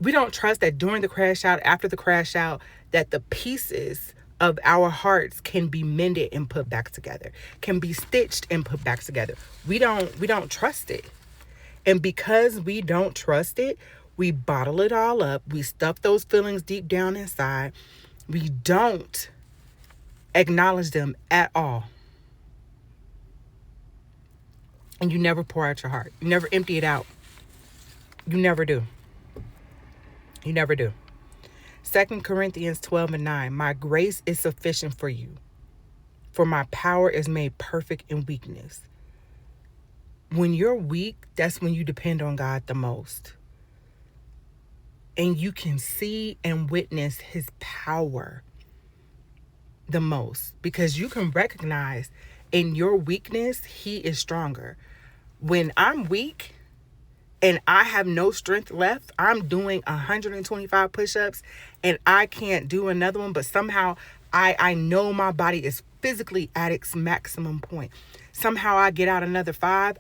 We don't trust that during the crash out, after the crash out, that the pieces of our hearts can be mended and put back together, can be stitched and put back together. We don't trust it. And because we don't trust it, we bottle it all up. We stuff those feelings deep down inside. We don't acknowledge them at all. And you never pour out your heart. You never empty it out. You never do. You never do. 2 Corinthians 12:9. My grace is sufficient for you, for my power is made perfect in weakness. When you're weak, that's when you depend on God the most. And you can see and witness his power the most, because you can recognize in your weakness, he is stronger. When I'm weak and I have no strength left, I'm doing 125 push-ups and I can't do another one, but somehow I know my body is physically at its maximum point. Somehow I get out another 5.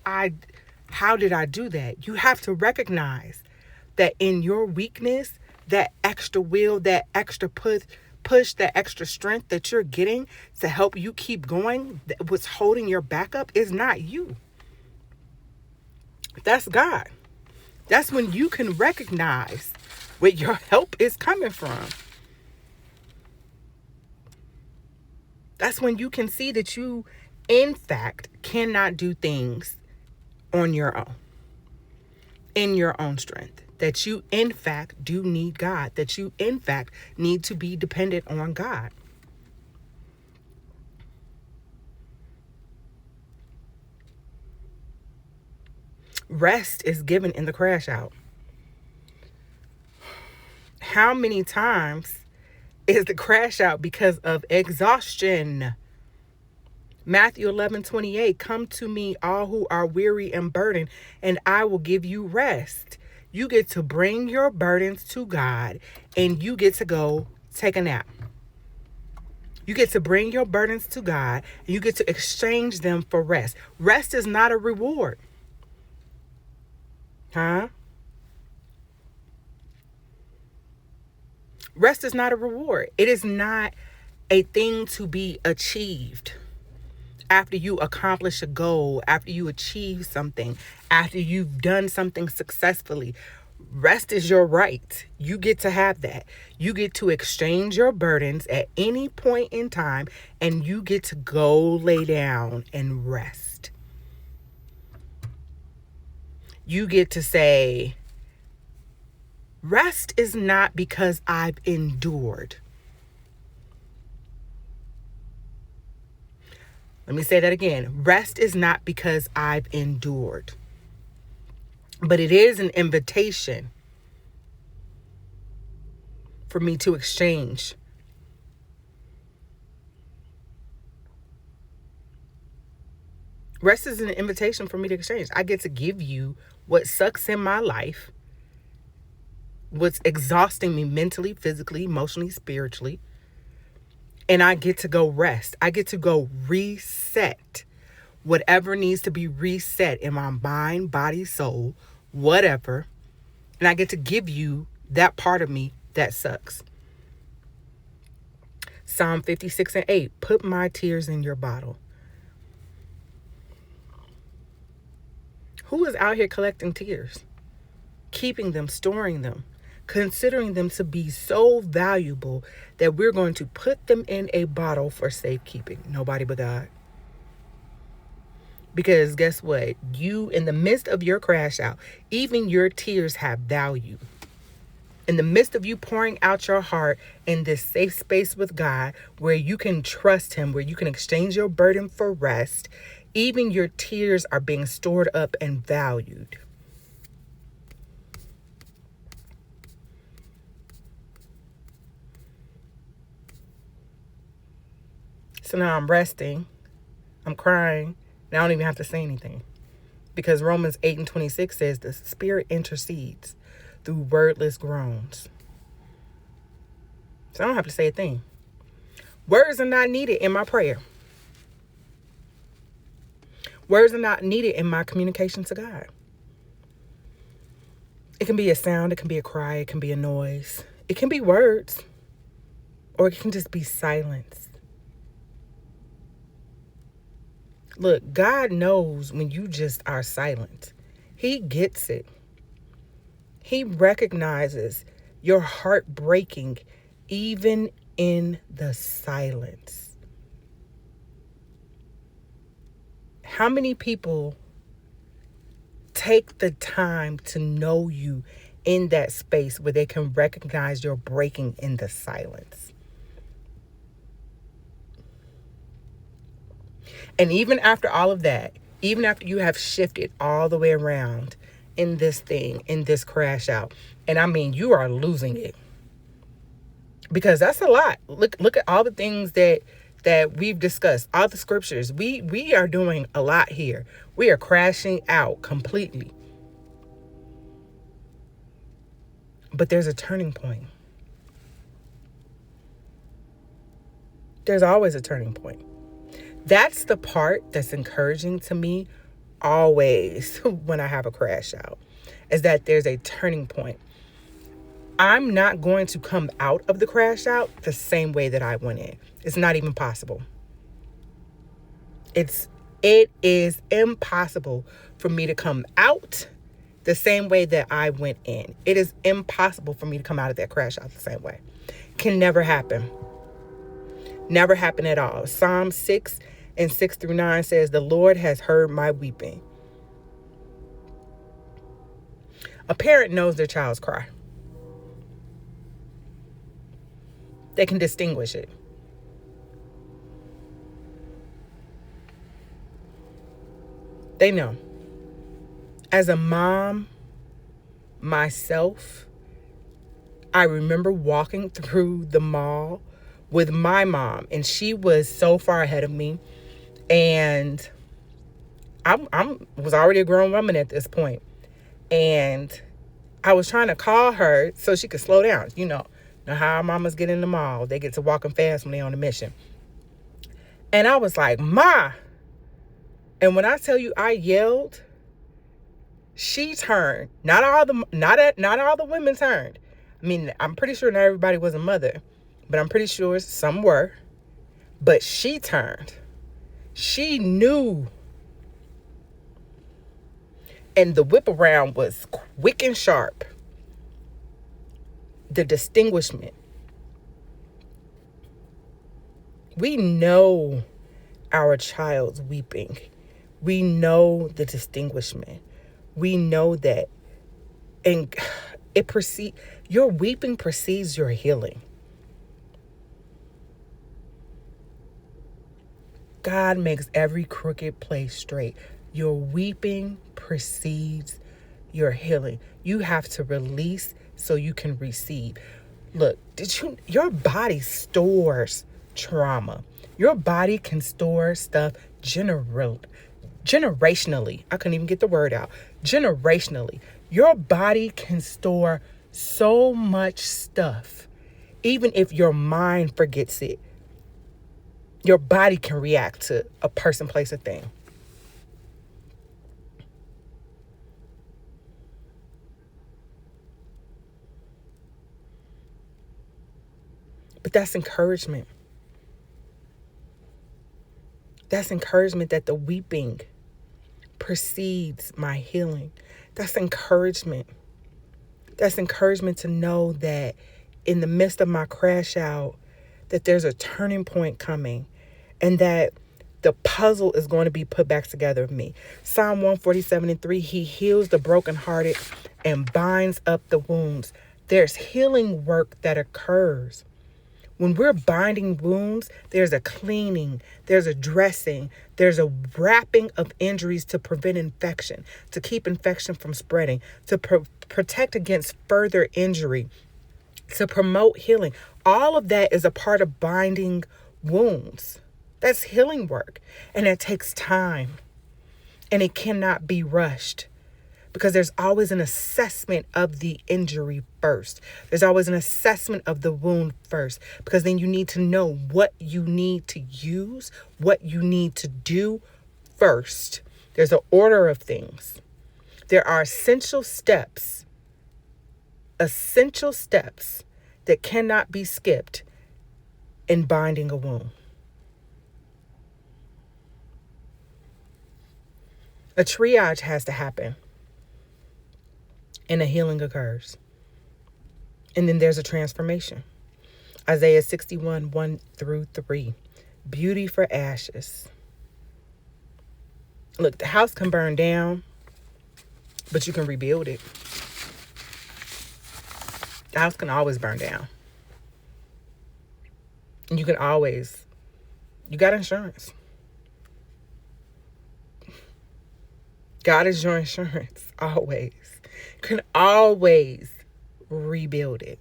How did I do that? You have to recognize that in your weakness, that extra will, that extra push, that extra strength that you're getting to help you keep going, what's holding your back up is not you. That's God. That's when you can recognize where your help is coming from. That's when you can see that you, in fact, cannot do things on your own, in your own strength. That you, in fact, do need God. That you, in fact, need to be dependent on God. Rest is given in the crash out. How many times is the crash out because of exhaustion? Matthew 11:28, come to me all who are weary and burdened, and I will give you rest. You get to bring your burdens to God, and you get to go take a nap. You get to bring your burdens to God, and you get to exchange them for rest. Rest is not a reward. Rest is not a reward. It is not a thing to be achieved after you accomplish a goal, after you achieve something, after you've done something successfully. Rest is your right. You get to have that. You get to exchange your burdens at any point in time, and you get to go lay down and rest. You get to say, rest is not because I've endured. Let me say that again. Rest is not because I've endured. But it is an invitation for me to exchange. Rest is an invitation for me to exchange. I get to give you what sucks in my life, what's exhausting me mentally, physically, emotionally, spiritually. And I get to go rest. I get to go reset whatever needs to be reset in my mind, body, soul, whatever. And I get to give you that part of me that sucks. Psalm 56:8, put my tears in your bottle. Who is out here collecting tears, keeping them, storing them, considering them to be so valuable that we're going to put them in a bottle for safekeeping? Nobody but God. Because guess what? You, in the midst of your crash out, even your tears have value. In the midst of you pouring out your heart in this safe space with God, where you can trust him, where you can exchange your burden for rest, even your tears are being stored up and valued. So now I'm resting, I'm crying, and I don't even have to say anything. Because Romans 8:26 says the Spirit intercedes through wordless groans. So I don't have to say a thing. Words are not needed in my prayer. Words are not needed in my communication to God. It can be a sound, it can be a cry, it can be a noise, it can be words, or it can just be silence. Look, God knows when you just are silent. He gets it. He recognizes your heart breaking even in the silence. How many people take the time to know you in that space where they can recognize your breaking in the silence? And even after all of that, even after you have shifted all the way around in this thing, in this crash out, and I mean, you are losing it, because that's a lot. Look at all the things that we've discussed, all the scriptures. We are doing a lot here. We are crashing out completely. But there's a turning point. There's always a turning point. That's the part that's encouraging to me always when I have a crash out, is that there's a turning point. I'm not going to come out of the crash out the same way that I went in. It's not even possible. It is impossible for me to come out the same way that I went in. It is impossible for me to come out of that crash out the same way. Can never happen. Never happen at all. Psalm 6:6-9 says, "The Lord has heard my weeping." A parent knows their child's cry. They can distinguish it. They know. As a mom myself, I remember walking through the mall with my mom, and she was so far ahead of me, and I was already a grown woman at this point, and I was trying to call her so she could slow down. You know how our mamas get in the mall. They get to walking fast when they're on a mission. And I was like, "Ma." And when I tell you I yelled, she turned. Not all the women turned. I mean, I'm pretty sure not everybody was a mother, but I'm pretty sure some were. But she turned. She knew. And the whip around was quick and sharp. The distinguishment. We know our child's weeping. We know the distinguishment. We know that. And your weeping precedes your healing. God makes every crooked place straight. Your weeping precedes your healing. You have to release so you can receive. Look, your body stores trauma. Your body can store stuff generationally. I couldn't even get the word out. Generationally. Your body can store so much stuff. Even if your mind forgets it, your body can react to a person, place, or thing. But that's encouragement. That's encouragement that the weeping precedes my healing. That's encouragement. That's encouragement to know that in the midst of my crash out, that there's a turning point coming, and that the puzzle is going to be put back together of me. Psalm 147:3, He heals the brokenhearted and binds up the wounds. There's healing work that occurs. When we're binding wounds, there's a cleaning, there's a dressing, there's a wrapping of injuries to prevent infection, to keep infection from spreading, to protect against further injury, to promote healing. All of that is a part of binding wounds. That's healing work. And it takes time. And it cannot be rushed. Because there's always an assessment of the injury first. There's always an assessment of the wound first. Because then you need to know what you need to use, what you need to do first. There's an order of things. There are essential steps essential steps that cannot be skipped in binding a wound. A triage has to happen, and a healing occurs. And then there's a transformation. Isaiah 61, 1-3. Beauty for ashes. Look, the house can burn down, but you can rebuild it. The house can always burn down. And you got insurance. God is your insurance, always. You can always rebuild it.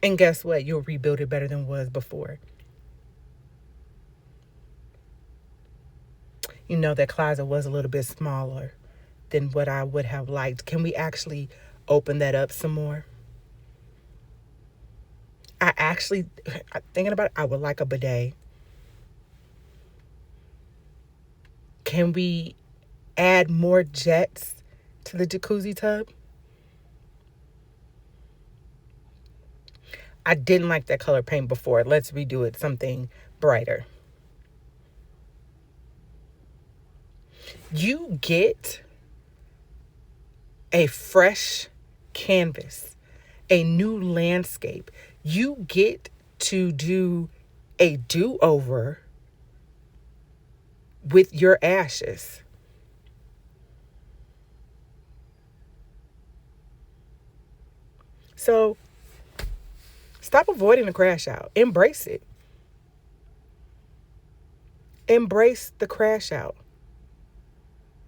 And guess what? You'll rebuild it better than it was before. You know, that closet was a little bit smaller than what I would have liked. Can we actually open that up some more? Thinking about it, I would like a bidet. Can we add more jets to the jacuzzi tub? I didn't like that color paint before. Let's redo it something brighter. You get a fresh canvas, a new landscape. You get to do a do-over with your ashes. So stop avoiding the crash out. Embrace it. Embrace the crash out.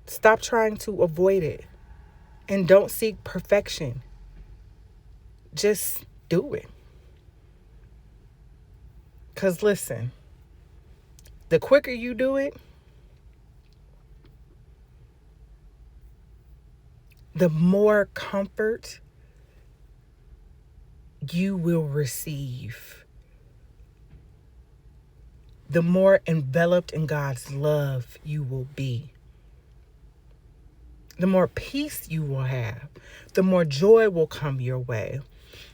Stop trying to avoid it. And don't seek perfection. Just do it. Because listen, the quicker you do it, the more comfort you will receive. The more enveloped in God's love you will be. The more peace you will have. The more joy will come your way.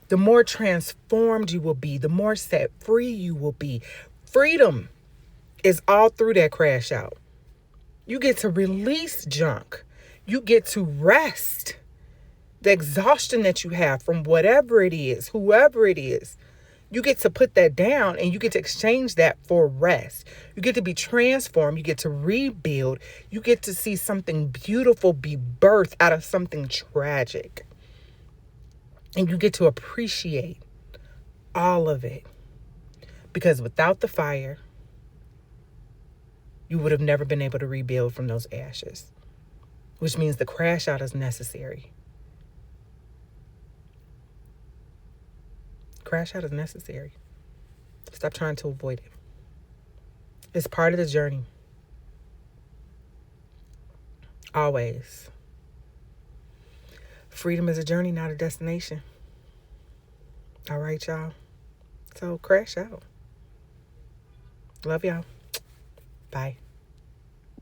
The more transformed you will be. The more set free you will be. Freedom is all through that crash out. You get to release junk. You get to rest. The exhaustion that you have from whatever it is, whoever it is, you get to put that down and you get to exchange that for rest. You get to be transformed. You get to rebuild. You get to see something beautiful be birthed out of something tragic. And you get to appreciate all of it. Because without the fire, you would have never been able to rebuild from those ashes. Which means the crash out is necessary. Crash out is necessary. Stop trying to avoid it. It's part of the journey. Always. Freedom is a journey, not a destination. All right, y'all. So crash out. Love y'all. Bye.